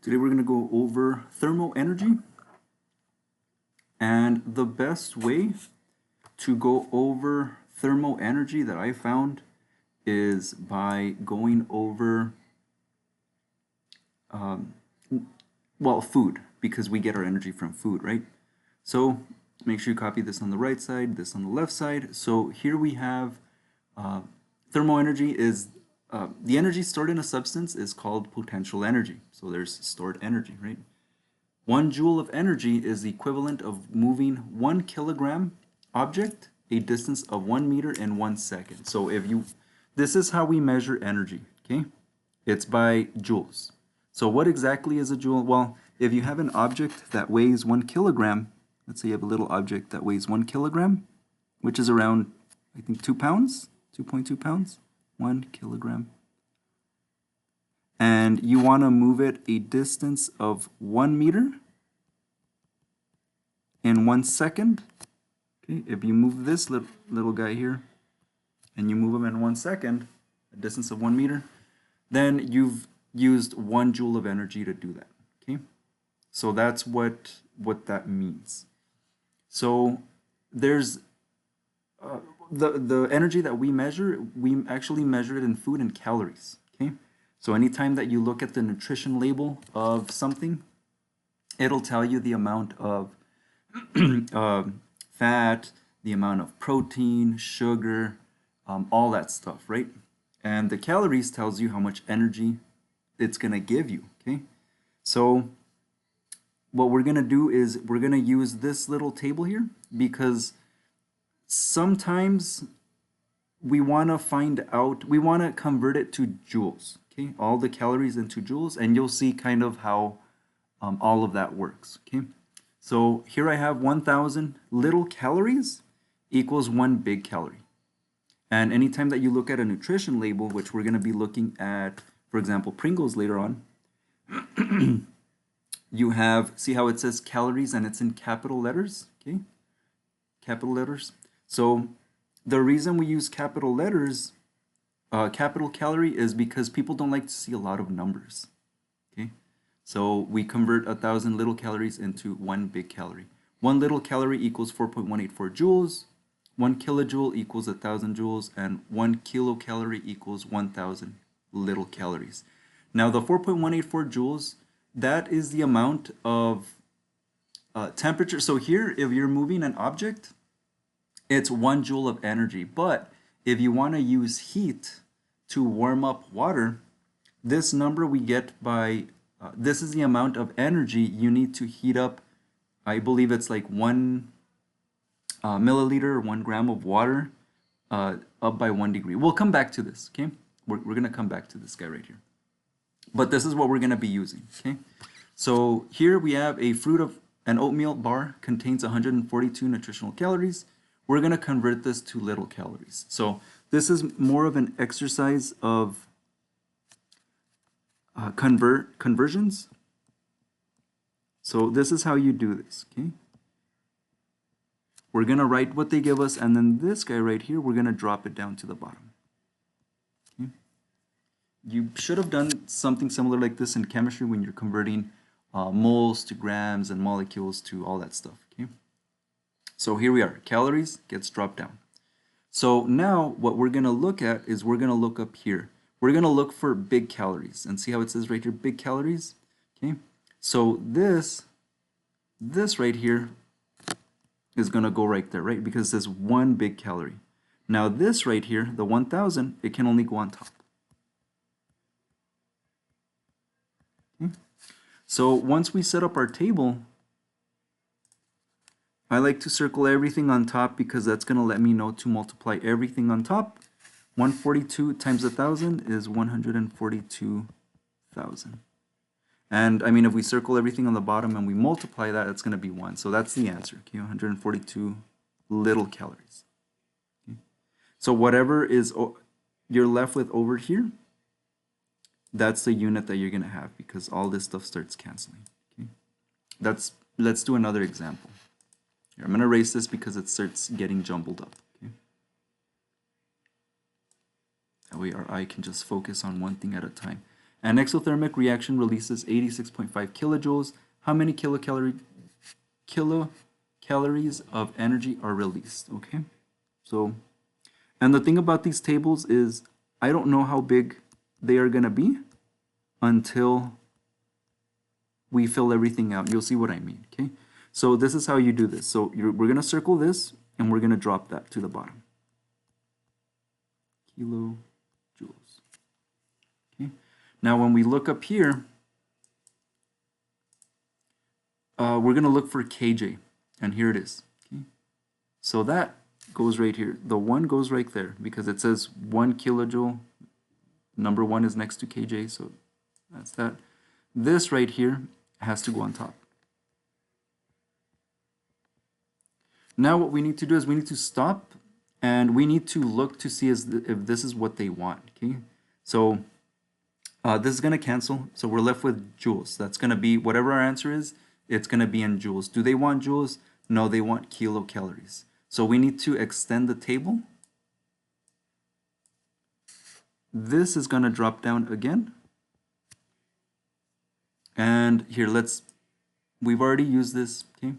Today we're going to go over thermal energy, and the best way to go over thermal energy that I found is by going over food, because we get our energy from food, right? So make sure you copy this on the right side, this on the left side. So here we have thermal energy is the energy stored in a substance is called potential energy. So there's stored energy, right? 1 joule of energy is the equivalent of moving 1 kilogram object a distance of 1 meter in 1 second. So this is how we measure energy, okay? It's by joules. So what exactly is a joule? Well, if you have an object that weighs 1 kilogram, let's say you have a little object that weighs 1 kilogram, which is around, I think, 2 pounds, 2.2 pounds, 1 kilogram. And you want to move it a distance of 1 meter in 1 second. Okay, if you move this little guy here and you move him in 1 second, a distance of 1 meter, then you've used 1 joule of energy to do that. Okay, so that's what that means. So there's the energy that we measure, we actually measure it in food and calories. Okay, so anytime that you look at the nutrition label of something, it'll tell you the amount of fat, the amount of protein, sugar, all that stuff, right? And the calories tells you how much energy it's gonna give you, okay? So what we're gonna do is we're gonna use this little table here, because sometimes we wanna convert it to joules, okay? All the calories into joules, and you'll see kind of how all of that works, okay? So here I have 1,000 little calories equals 1 big calorie. And anytime that you look at a nutrition label, which we're going to be looking at, for example, Pringles later on, you have, see how it says calories and it's in capital letters, okay? Capital letters. So the reason we use capital letters, capital calorie, is because people don't like to see a lot of numbers, okay? So we convert 1,000 little calories into 1 big calorie. 1 little calorie equals 4.184 joules. 1 kilojoule equals 1,000 joules, and 1 kilocalorie equals 1,000 little calories. Now the 4.184 joules, that is the amount of temperature. So here, if you're moving an object, it's 1 joule of energy. But if you want to use heat to warm up water, this number we get by this is the amount of energy you need to heat up. I believe it's like 1 milliliter or 1 gram of water up by 1 degree. We'll come back to this, okay? We're going to come back to this guy right here. But this is what we're going to be using, okay? So here we have a fruit of an oatmeal bar contains 142 nutritional calories. We're going to convert this to little calories. So this is more of an exercise of conversions. So this is how you do this, okay? We're going to write what they give us, and then this guy right here, we're going to drop it down to the bottom. Okay? You should have done something similar like this in chemistry when you're converting moles to grams and molecules to all that stuff, okay? So here we are, calories gets dropped down. So now what we're going to look at is we're going to look up here. We're going to look for big calories, and see how it says right here, big calories, okay? So this right here is going to go right there, right? Because it says 1 big calorie. Now this right here, the 1,000, it can only go on top. Okay? So once we set up our table, I like to circle everything on top because that's going to let me know to multiply everything on top. 142 times 1,000 is 142,000. And I mean, if we circle everything on the bottom and we multiply that, it's going to be 1. So that's the answer, okay? 142 little calories. Okay? So whatever is you're left with over here, that's the unit that you're going to have, because all this stuff starts canceling. Okay? Let's do another example. Here, I'm going to erase this because it starts getting jumbled up. Okay? That way our eye can just focus on one thing at a time. An exothermic reaction releases 86.5 kilojoules. How many kilocalories of energy are released? Okay, so, and the thing about these tables is I don't know how big they are going to be until we fill everything out. You'll see what I mean, okay? So this is how you do this. So we're going to circle this, and we're going to drop that to the bottom. Kilojoules. Okay. Now when we look up here, we're going to look for kJ, and here it is. Okay. So that goes right here. The 1 goes right there because it says 1 kilojoule. Number 1 is next to kJ, so that's that. This right here has to go on top. Now what we need to do is we need to stop and we need to look to see if this is what they want. Okay, so this is going to cancel, so we're left with joules. That's going to be whatever our answer is, it's going to be in joules. Do they want joules? No, they want kilocalories. So we need to extend the table. This is going to drop down again. And here, we've already used this, okay?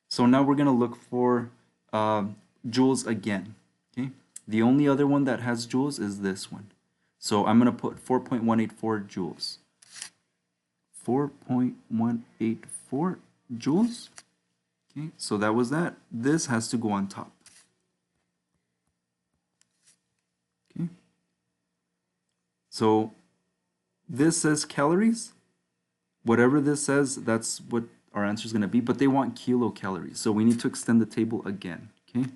So now we're going to look for joules again, okay? The only other one that has joules is this one. So I'm going to put 4.184 joules. 4.184 joules. Okay, so that was that. This has to go on top. Okay. So this says calories. Whatever this says, that's what our answer is going to be, but they want kilocalories. So we need to extend the table again. Okay.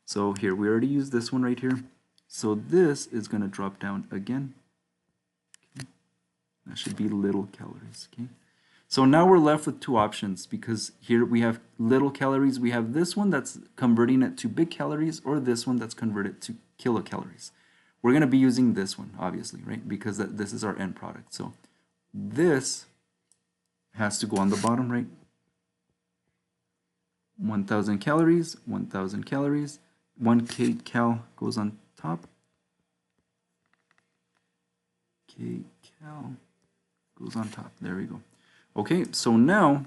So here, we already used this one right here. So this is going to drop down again. Okay. That should be little calories. Okay. So now we're left with two options because here we have little calories. We have this one that's converting it to big calories or this one that's converted to kilocalories. We're going to be using this one, obviously, right? Because this is our end product. So this has to go on the bottom, right? 1,000 calories, 1,000 calories. 1 kcal goes on top. Kcal goes on top. There we go. Okay, so now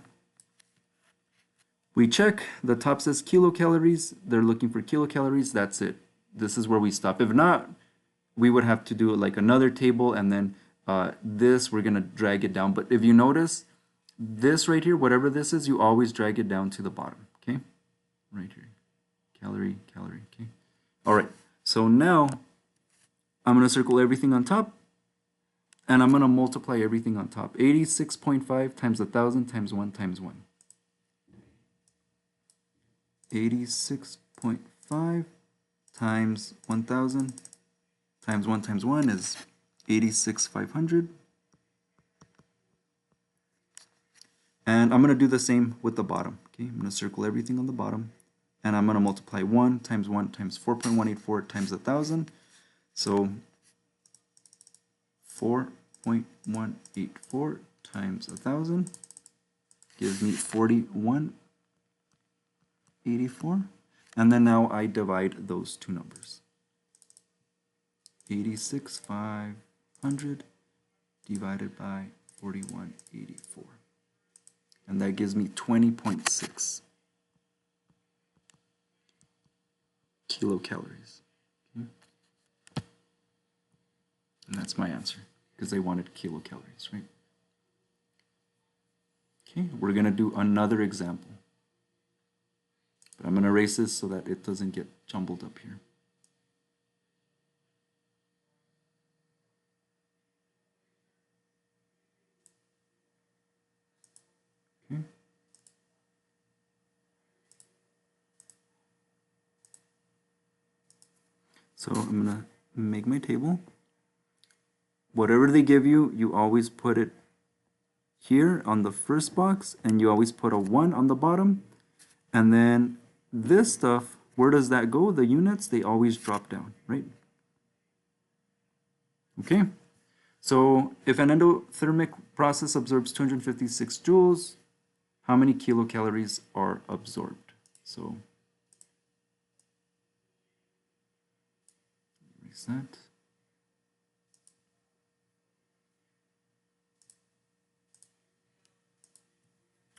we check. The top says kilocalories. They're looking for kilocalories. That's it. This is where we stop. If not, we would have to do like another table, and then this, we're going to drag it down. But if you notice, this right here, whatever this is, you always drag it down to the bottom, okay? Right here. Calorie, calorie, okay? All right, so now I'm going to circle everything on top, and I'm going to multiply everything on top. 86.5 times 1,000 times 1 times 1. 86.5 times 1,000 times 1 times 1 is 86,500. And I'm going to do the same with the bottom. Okay, I'm going to circle everything on the bottom. And I'm going to multiply 1 times 4.184 times 1,000. So 4.184 times 1,000 gives me 4184. And then now I divide those two numbers. 86,500 divided by 4184. And that gives me 20.6 kilocalories. Okay. And that's my answer, because they wanted kilocalories, right? Okay, we're going to do another example. But I'm going to erase this so that it doesn't get jumbled up here. Okay. So I'm going to make my table. Whatever they give you, you always put it here on the first box, and you always put a 1 on the bottom. And then this stuff, where does that go? The units, they always drop down, right? Okay. So if an endothermic process absorbs 256 joules, how many kilocalories are absorbed? So erase that.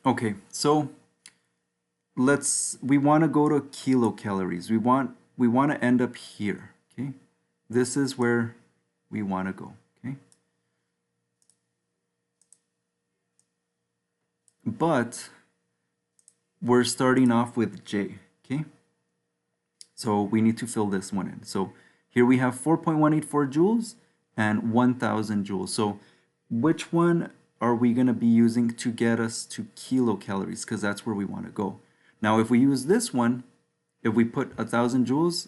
Okay, so we want to go to kilocalories. We want to end up here, okay? This is where we want to go, okay? But we're starting off with J, okay? So we need to fill this one in. So here we have 4.184 joules and 1000 joules. So which one are we going to be using to get us to kilocalories? Because that's where we want to go. Now, if we use this one, if we put 1000 joules,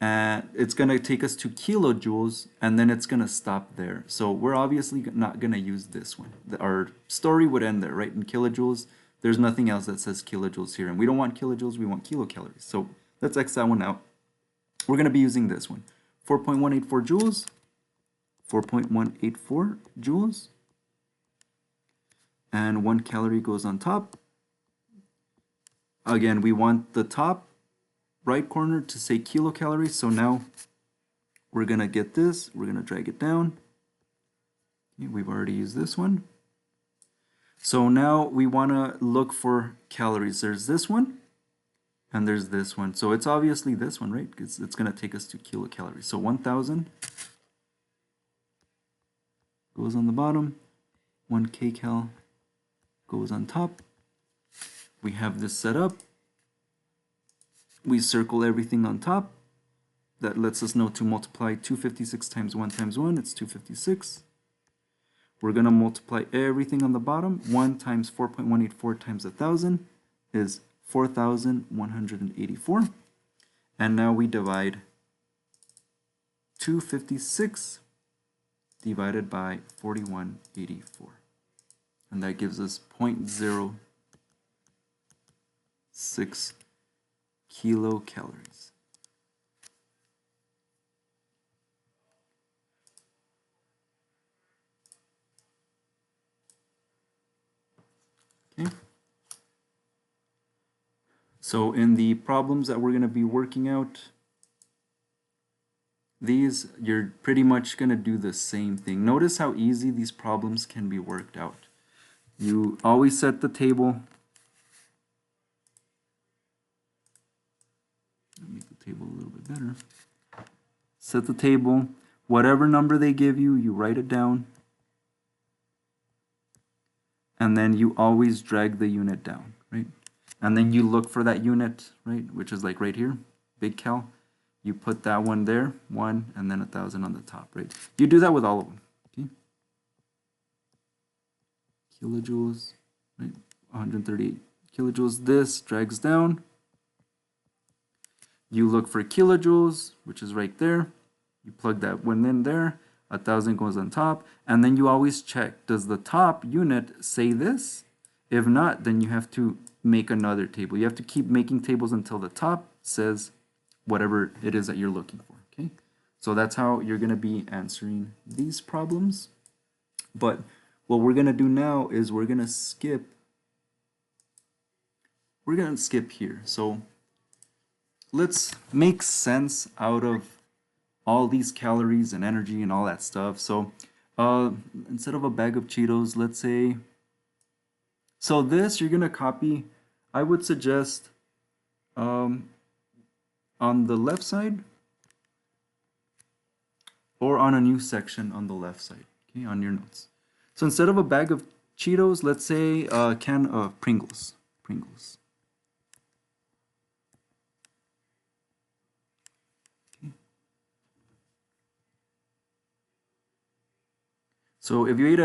it's going to take us to kilojoules, and then it's going to stop there. So we're obviously not going to use this one. Our story would end there, right? In kilojoules, there's nothing else that says kilojoules here. And we don't want kilojoules, we want kilocalories. So let's X that one out. We're going to be using this one. 4.184 joules, 4.184 joules, and 1 calorie goes on top. Again, we want the top right corner to say kilocalories. So now we're going to get this. We're going to drag it down. Okay, we've already used this one. So now we want to look for calories. There's this one and there's this one. So it's obviously this one, right? Because it's going to take us to kilocalories. So 1000 goes on the bottom. 1 kcal goes on top. We have this set up. We circle everything on top. That lets us know to multiply 256 times 1 times 1. It's 256. We're going to multiply everything on the bottom. 1 times 4.184 times 1000 is 4,184. And now we divide 256 divided by 4184. And that gives us 0.06 kilocalories. Okay. So in the problems that we're going to be working out, these, you're pretty much going to do the same thing. Notice how easy these problems can be worked out. You always set the table. Make the table a little bit better. Set the table. Whatever number they give you, you write it down. And then you always drag the unit down, right? And then you look for that unit, right? Which is like right here, big cal. You put that one there, 1, and then 1000 on the top, right? You do that with all of them, okay? Kilojoules, right? 138 kilojoules. This drags down. You look for kilojoules, which is right there. You plug that one in there. 1000 goes on top. And then you always check, does the top unit say this? If not, then you have to make another table. You have to keep making tables until the top says whatever it is that you're looking for, okay? So that's how you're going to be answering these problems. But what we're going to do now is we're going to skip here. So let's make sense out of all these calories and energy and all that stuff. So instead of a bag of Cheetos, let's say, so this you're going to copy. I would suggest on the left side or on a new section on the left side, okay, on your notes. So instead of a bag of Cheetos, let's say a can of Pringles. Okay. So if you ate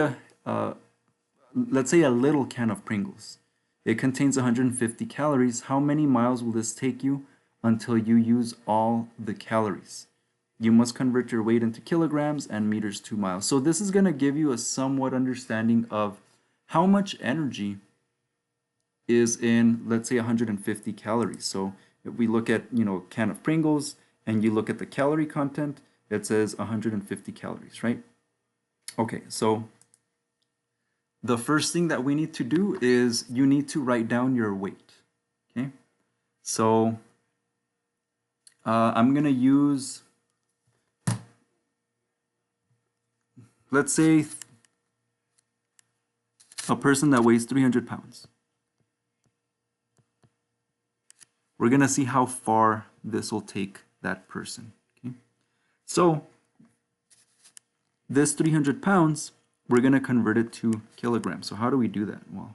let's say a little can of Pringles, it contains 150 calories. How many miles will this take you until you use all the calories? You must convert your weight into kilograms and meters to miles. So this is going to give you a somewhat understanding of how much energy is in, let's say, 150 calories. So if we look at, a can of Pringles and you look at the calorie content, it says 150 calories, right? Okay, so the first thing that we need to do is you need to write down your weight, okay? So I'm going to use, let's say, a person that weighs 300 pounds. we're going to see how far this will take that person. Okay? So this 300 pounds, we're going to convert it to kilograms. So how do we do that? Well,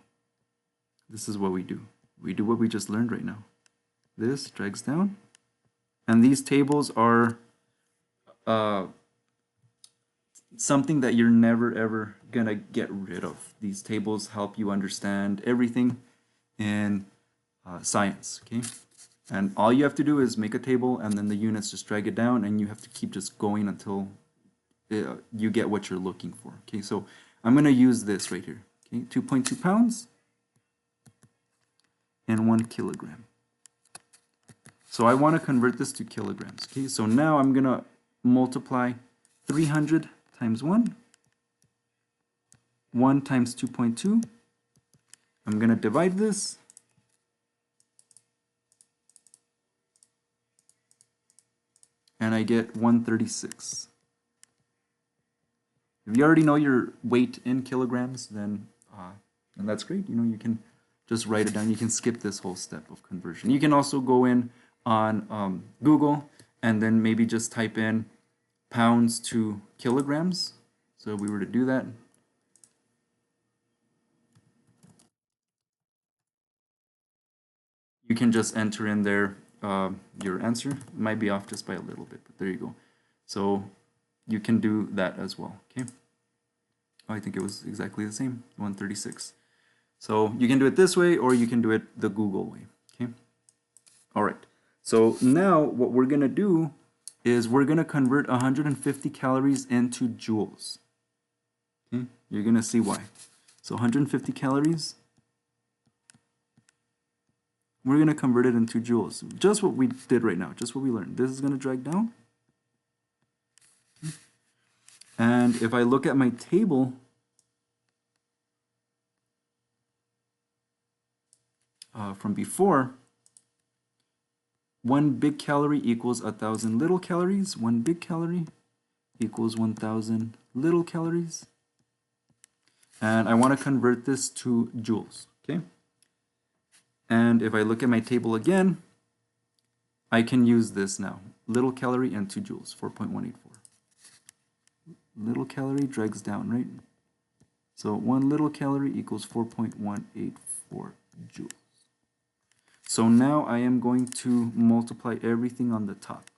this is what we do. We do what we just learned right now. This drags down. And these tables are something that you're never ever going to get rid of. These tables help you understand everything in science. Okay? And all you have to do is make a table and then the units just drag it down and you have to keep just going until you get what you're looking for. Okay, so I'm going to use this right here. Okay, 2.2 pounds and 1 kilogram. So I want to convert this to kilograms. Okay, so now I'm going to multiply 300 times 1 times 2.2. I'm going to divide this. And I get 136. If you already know your weight in kilograms, then and that's great. You know, you can just write it down. You can skip this whole step of conversion. You can also go in on Google and then maybe just type in pounds to kilograms. So if we were to do that, you can just enter in there your answer. It might be off just by a little bit, but there you go. So you can do that as well. Okay. Oh, I think it was exactly the same, 136. So you can do it this way or you can do it the Google way. Okay. All right. So now what we're going to do is we're going to convert 150 calories into joules. Okay. You're going to see why. So 150 calories, we're going to convert it into joules. Just what we did right now, just what we learned. This is going to drag down. And if I look at my table, from before, 1 big calorie equals 1,000 little calories. 1 big calorie equals 1,000 little calories. And I want to convert this to joules. Okay. And if I look at my table again, I can use this now. Little calorie into joules, 4.184. Little calorie drags down, right? So 1 little calorie equals 4.184 joules. So now I am going to multiply everything on the top.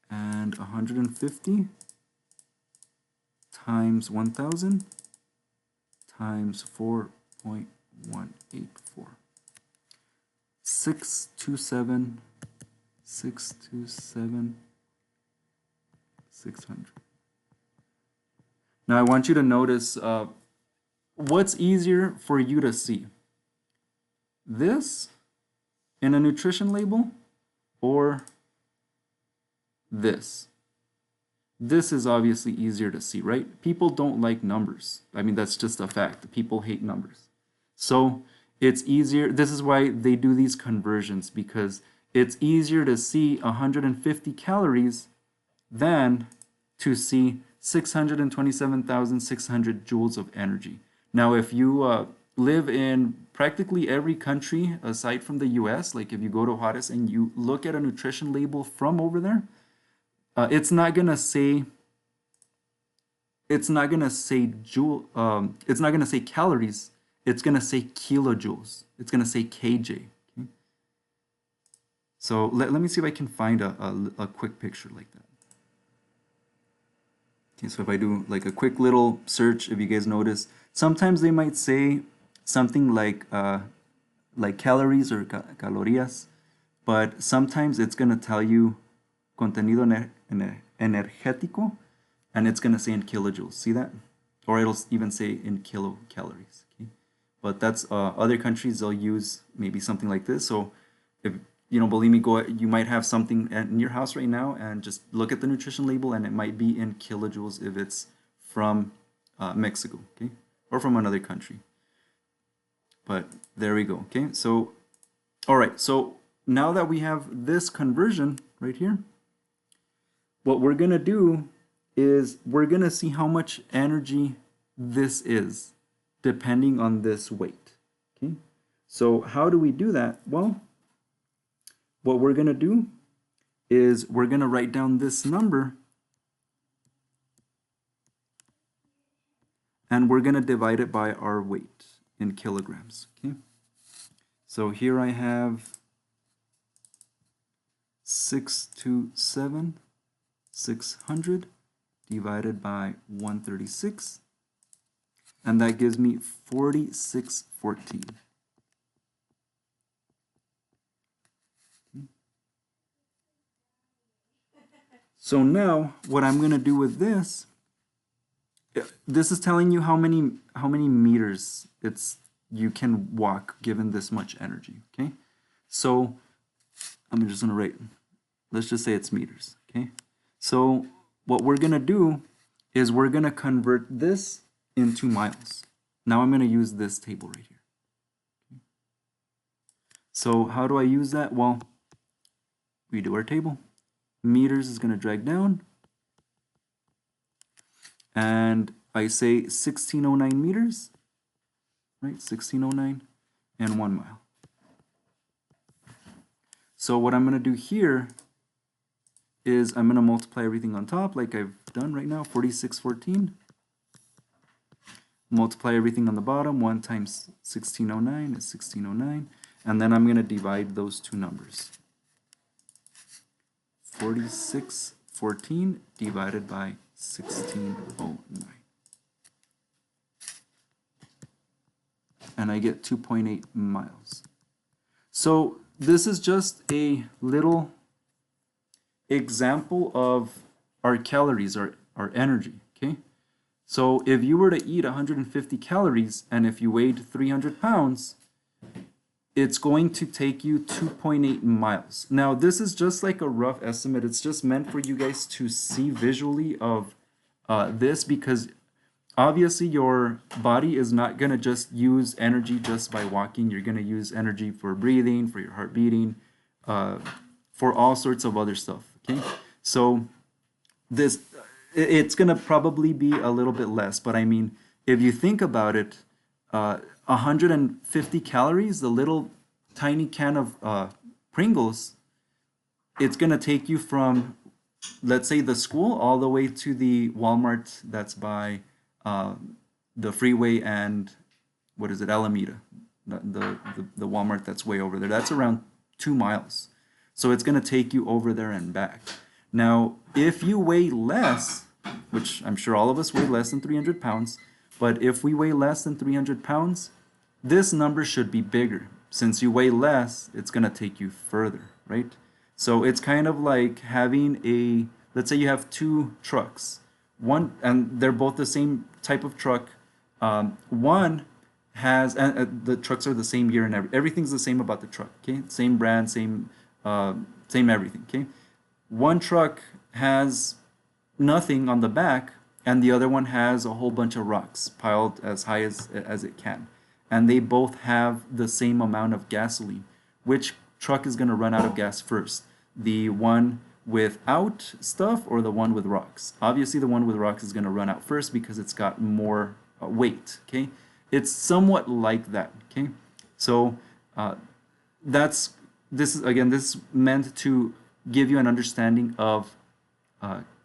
And 150 times 1,000 times 4.184. 627, 627, 600. Now I want you to notice what's easier for you to see. This in a nutrition label or this? This is obviously easier to see, right? People don't like numbers. I mean, that's just a fact. People hate numbers. So it's easier. This is why they do these conversions, because it's easier to see 150 calories than to see 627,600 joules of energy. Now, if you live in practically every country aside from the US, like if you go to Juarez and you look at a nutrition label from over there, it's not gonna say joule. It's not gonna say calories. It's gonna say kilojoules. It's gonna say kJ. Okay? So let me see if I can find a quick picture like that. Okay, so if I do like a quick little search, if you guys notice, sometimes they might say something like calories or calorías, but sometimes it's gonna tell you contenido energético, and it's going to say in kilojoules. See that? Or it'll even say in kilocalories. Okay? But that's other countries, they'll use maybe something like this. So if you don't believe me, you might have something in your house right now and just look at the nutrition label, and it might be in kilojoules if it's from Mexico, okay, or from another country. But there we go. Okay, so all right, so now that we have this conversion right here, what we're going to do is we're going to see how much energy this is. depending on this weight. Okay, so how do we do that? Well, what we're going to do is we're going to write down this number and we're going to divide it by our weight in kilograms. Okay, so here I have 600 divided by 136, and that gives me 4614. So now what I'm going to do with this is telling you how many meters you can walk given this much energy. Okay, so I'm just going to write, let's just say it's meters. Okay, so what we're going to do is we're going to convert this into miles. Now I'm going to use this table right here. Okay. So how do I use that? Well, we do our table. Meters is going to drag down, and I say 1609 meters, right? 1609 and 1 mile. So what I'm going to do here is I'm going to multiply everything on top like I've done right now, 4614. Multiply everything on the bottom, 1 times 1609 is 1609, and then I'm going to divide those two numbers. 4614 divided by 1609. And I get 2.8 miles. So this is just a little example of our calories, our energy, okay? So if you were to eat 150 calories and if you weighed 300 pounds, it's going to take you 2.8 miles. Now, this is just like a rough estimate. It's just meant for you guys to see visually of this, because obviously your body is not going to just use energy just by walking. You're going to use energy for breathing, for your heart beating, for all sorts of other stuff, okay? So it's going to probably be a little bit less, but I mean, if you think about it, 150 calories, the little tiny can of Pringles, it's going to take you from, let's say, the school all the way to the Walmart that's by the freeway and, what is it, Alameda, the Walmart that's way over there. That's around 2 miles. So it's going to take you over there and back. Now, if you weigh less, which I'm sure all of us weigh less than 300 pounds, but if we weigh less than 300 pounds, this number should be bigger. Since you weigh less, it's going to take you further, right? So it's kind of like having let's say you have 2 trucks. One, and they're both the same type of truck. One has, and the trucks are the same year and everything's the same about the truck, okay? Same brand, same everything, okay? One truck has nothing on the back, and the other one has a whole bunch of rocks piled as high as it can. And they both have the same amount of gasoline. Which truck is going to run out of gas first? The one without stuff or the one with rocks? Obviously the one with rocks is going to run out first because it's got more weight, okay? It's somewhat like that, okay? So this is meant to give you an understanding of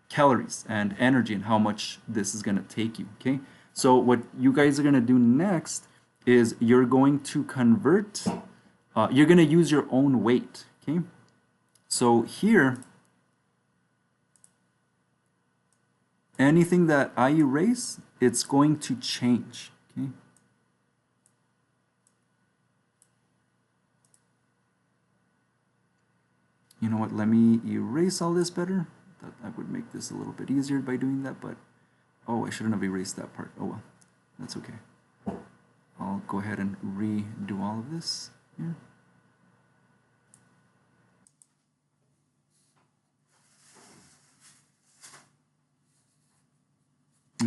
calories and energy and how much this is going to take you, okay? So what you guys are going to do next is you're going to convert, you're going to use your own weight, okay? So here, anything that I erase, it's going to change, okay? You know what, let me erase all this better. I would make this a little bit easier by doing that, but oh, I shouldn't have erased that part. Oh well, that's okay. I'll go ahead and redo all of this here.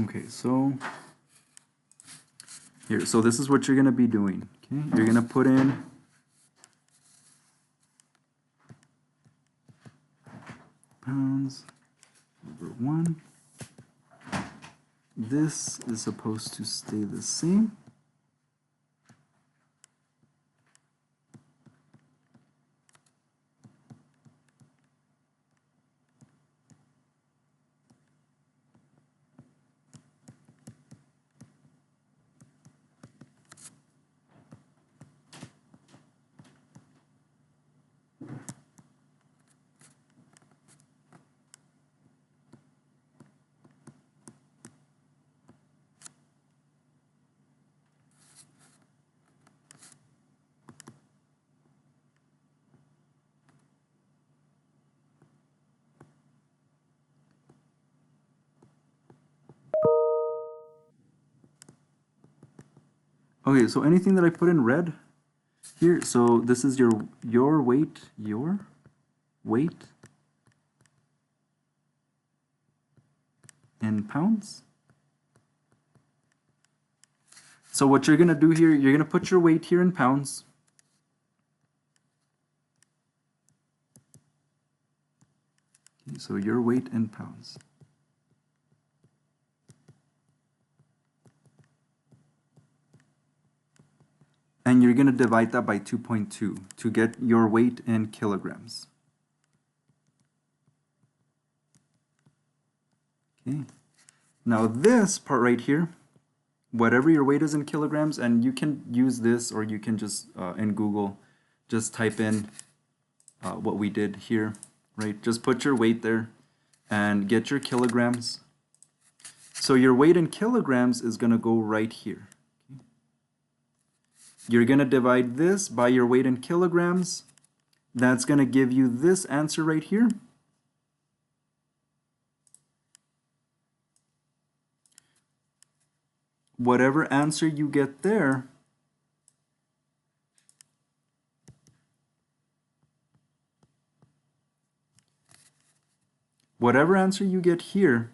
Okay, so here, so this is what you're going to be doing. Okay, you're going to put in pounds over 1. This is supposed to stay the same. Okay, so anything that I put in red here, so this is your weight in pounds. So what you're gonna do here, you're gonna put your weight here in pounds. Okay, so your weight in pounds. And you're gonna divide that by 2.2 to get your weight in kilograms. Okay. Now this part right here, whatever your weight is in kilograms, and you can use this, or you can just in Google just type in what we did here, right? Just put your weight there and get your kilograms. So your weight in kilograms is going to go right here. Okay. You're going to divide this by your weight in kilograms. That's going to give you this answer right here. Whatever answer you get there, whatever answer you get here,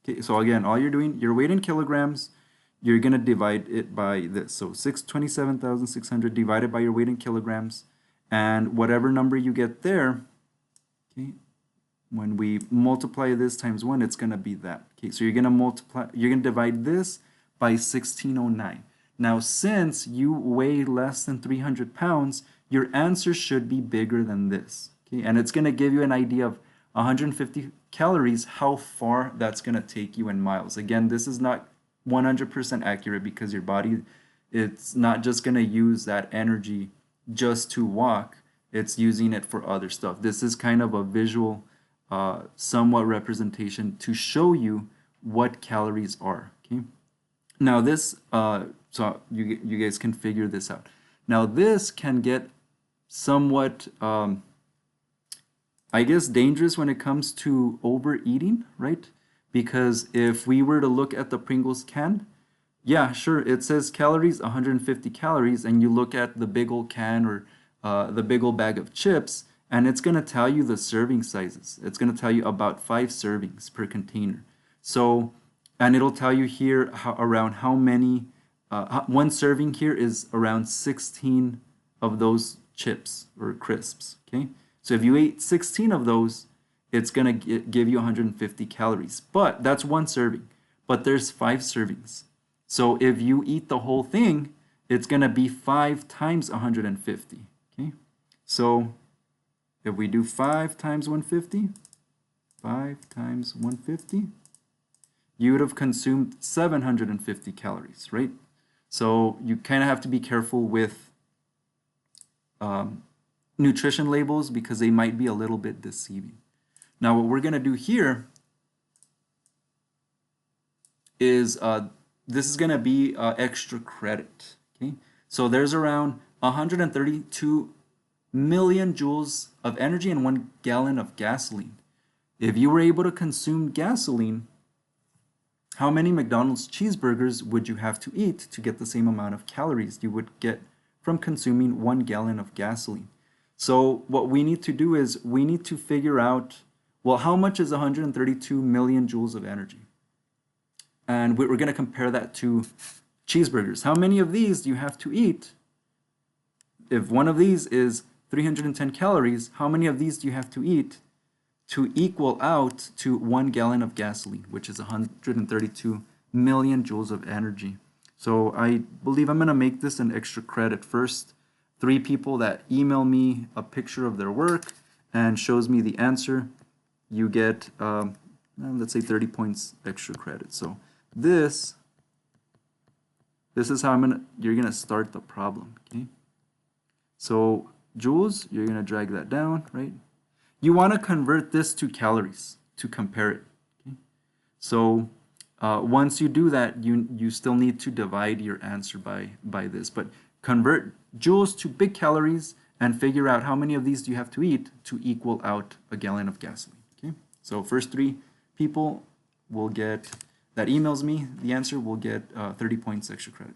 okay, so again, all you're doing, your weight in kilograms, you're going to divide it by this. So 627,600 divided by your weight in kilograms, and whatever number you get there, okay, when we multiply this times 1, it's going to be that. Okay, so you're going to divide this by 1609. Now, since you weigh less than 300 pounds, your answer should be bigger than this. Okay, and it's going to give you an idea of 150 calories, how far that's going to take you in miles. Again, this is not 100% accurate because your body, it's not just going to use that energy just to walk. It's using it for other stuff. This is kind of a visual, somewhat representation to show you what calories are. Okay. Now this, so you guys can figure this out. Now this can get somewhat, I guess, dangerous when it comes to overeating, right? Because if we were to look at the Pringles can, yeah, sure, it says calories, 150 calories, and you look at the big old can or the big old bag of chips, and it's going to tell you the serving sizes. It's going to tell you about 5 servings per container. So, and it'll tell you here around how many, one serving here is around 16 of those chips or crisps, okay? So if you ate 16 of those, it's going to give you 150 calories. But that's one serving. But there's 5 servings. So if you eat the whole thing, it's going to be 5 times 150, okay? So if we do 5 times 150, 5 times 150, you would have consumed 750 calories, right? So you kind of have to be careful with nutrition labels because they might be a little bit deceiving. Now what we're going to do here is this is going to be extra credit, okay? So there's around 132 million joules of energy in 1 gallon of gasoline. If you were able to consume gasoline, how many McDonald's cheeseburgers would you have to eat to get the same amount of calories you would get from consuming 1 gallon of gasoline? So what we need to do is we need to figure out, well, how much is 132 million joules of energy? And we're going to compare that to cheeseburgers. How many of these do you have to eat? If one of these is 310 calories, how many of these do you have to eat to equal out to 1 gallon of gasoline, which is 132 million joules of energy? So I believe I'm going to make this an extra credit. First, 3 people that email me a picture of their work and shows me the answer, you get, let's say 30 points extra credit. So this is how you're going to start the problem, okay? So joules, you're going to drag that down, right? You want to convert this to calories to compare it, okay? So once you do that, you still need to divide your answer by this, but convert joules to big calories and figure out how many of these do you have to eat to equal out a gallon of gasoline, okay? So first 3 people will get, that emails me the answer, will get 30 points extra credit.